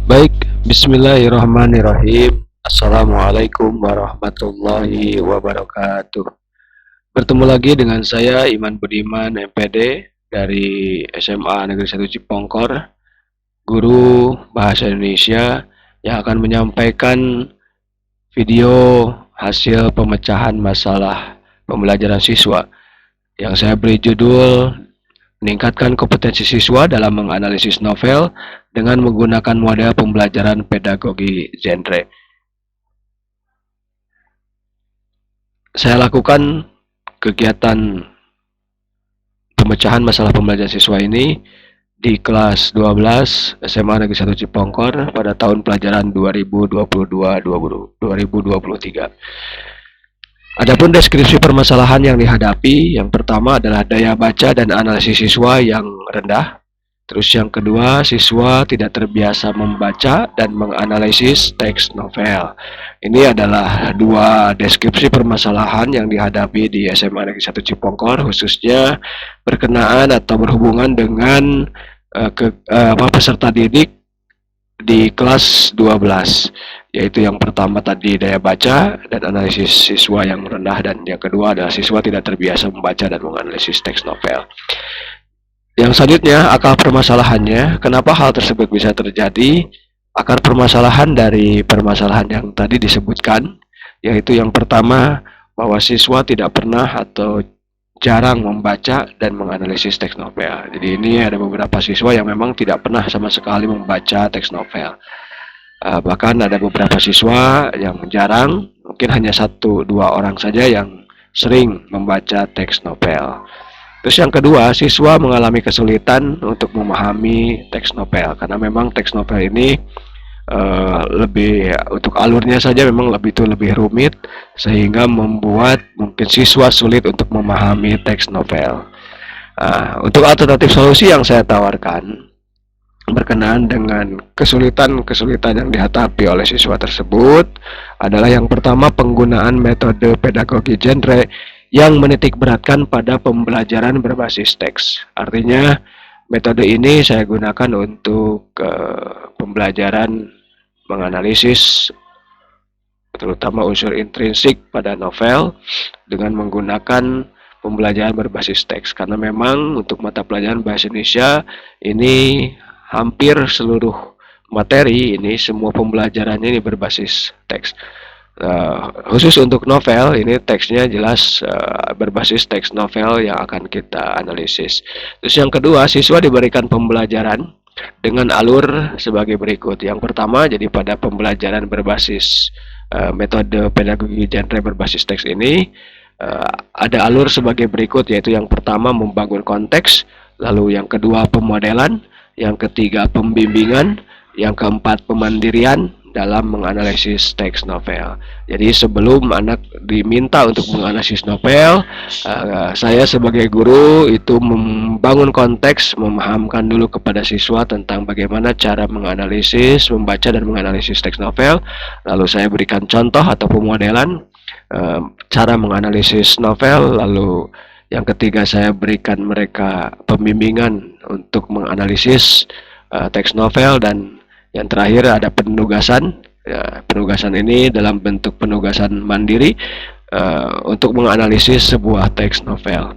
Baik, bismillahirrahmanirrahim. Assalamualaikum warahmatullahi wabarakatuh. Bertemu lagi dengan saya Iman Budiman MPD dari SMA Negeri 1 Cipongkor, guru Bahasa Indonesia yang akan menyampaikan video hasil pemecahan masalah pembelajaran siswa yang saya beri judul meningkatkan kompetensi siswa dalam menganalisis novel dengan menggunakan model pembelajaran pedagogi genre. Saya lakukan kegiatan pemecahan masalah pembelajaran siswa ini di kelas 12 SMA Negeri 1 Cipongkor pada tahun pelajaran 2022-2023. Adapun deskripsi permasalahan yang dihadapi, yang pertama adalah daya baca dan analisis siswa yang rendah. Terus yang kedua, siswa tidak terbiasa membaca dan menganalisis teks novel. Ini adalah dua deskripsi permasalahan yang dihadapi di SMA Negeri 1 Cipongkor, khususnya berkenaan atau berhubungan dengan peserta didik di kelas 12, yaitu yang pertama tadi daya baca dan analisis siswa yang rendah, dan yang kedua adalah siswa tidak terbiasa membaca dan menganalisis teks novel. Yang selanjutnya, akar permasalahannya, kenapa hal tersebut bisa terjadi? Akar permasalahan dari permasalahan yang tadi disebutkan, yaitu yang pertama, bahwa siswa tidak pernah atau jarang membaca dan menganalisis teks novel. Jadi ini ada beberapa siswa yang memang tidak pernah sama sekali membaca teks novel. Bahkan ada beberapa siswa yang jarang, mungkin hanya 1-2 orang saja yang sering membaca teks novel. Terus yang kedua, siswa mengalami kesulitan untuk memahami teks novel karena memang teks novel ini lebih untuk alurnya saja memang lebih rumit, sehingga membuat mungkin siswa sulit untuk memahami teks novel. Untuk alternatif solusi yang saya tawarkan berkenaan dengan kesulitan-kesulitan yang dihadapi oleh siswa tersebut adalah yang pertama, penggunaan metode pedagogi genre yang menitik beratkan pada pembelajaran berbasis teks. Artinya metode ini saya gunakan untuk pembelajaran menganalisis terutama unsur intrinsik pada novel dengan menggunakan pembelajaran berbasis teks, karena memang untuk mata pelajaran bahasa Indonesia ini hampir seluruh materi ini semua pembelajarannya ini berbasis teks. Khusus untuk novel ini teksnya jelas berbasis teks novel yang akan kita analisis. Terus yang kedua, siswa diberikan pembelajaran dengan alur sebagai berikut. Yang pertama, jadi pada pembelajaran berbasis metode pedagogi genre berbasis teks ini ada alur sebagai berikut, yaitu yang pertama membangun konteks, lalu yang kedua pemodelan, yang ketiga pembimbingan, yang keempat pemandirian dalam menganalisis teks novel. Jadi sebelum anak diminta untuk menganalisis novel, saya sebagai guru itu membangun konteks, memahamkan dulu kepada siswa tentang bagaimana cara menganalisis, membaca dan menganalisis teks novel. Lalu saya berikan contoh atau pemodelan cara menganalisis novel. Lalu yang ketiga, saya berikan mereka pembimbingan untuk menganalisis teks novel, dan yang terakhir ada penugasan. Penugasan ini dalam bentuk penugasan mandiri untuk menganalisis sebuah teks novel.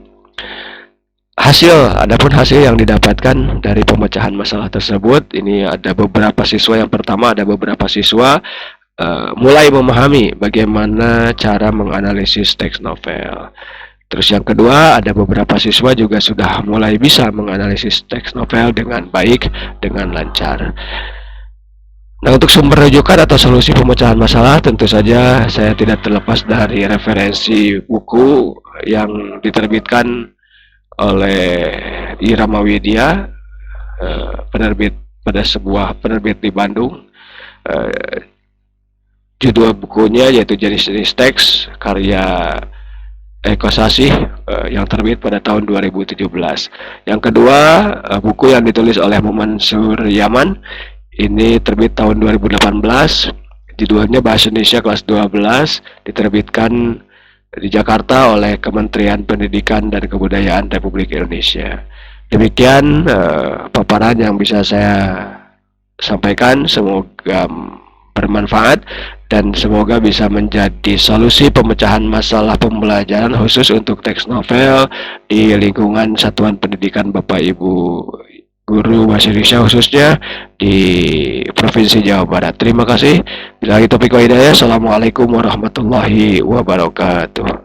Adapun hasil yang didapatkan dari pemecahan masalah tersebut, ini ada beberapa siswa. Yang pertama, ada beberapa siswa mulai memahami bagaimana cara menganalisis teks novel. Terus yang kedua, ada beberapa siswa juga sudah mulai bisa menganalisis teks novel dengan baik, dengan lancar. Nah, untuk sumber rujukan atau solusi pemecahan masalah, tentu saja saya tidak terlepas dari referensi buku yang diterbitkan oleh Irama Widya, penerbit pada sebuah penerbit di Bandung. Judul bukunya yaitu Jenis-jenis Teks, karya Eko Sasih, yang terbit pada tahun 2017. Yang kedua, buku yang ditulis oleh Mansur Yaman, ini terbit tahun 2018, judulnya Bahasa Indonesia kelas 12, diterbitkan di Jakarta oleh Kementerian Pendidikan dan Kebudayaan Republik Indonesia. Demikian paparan yang bisa saya sampaikan semoga bermanfaat dan semoga bisa menjadi solusi pemecahan masalah pembelajaran khusus untuk teks novel di lingkungan satuan pendidikan Bapak Ibu guru bahasa Indonesia khususnya di Provinsi Jawa Barat. Terima kasih. Bila itu Taufiq wa hidayah. Assalamualaikum warahmatullahi wabarakatuh.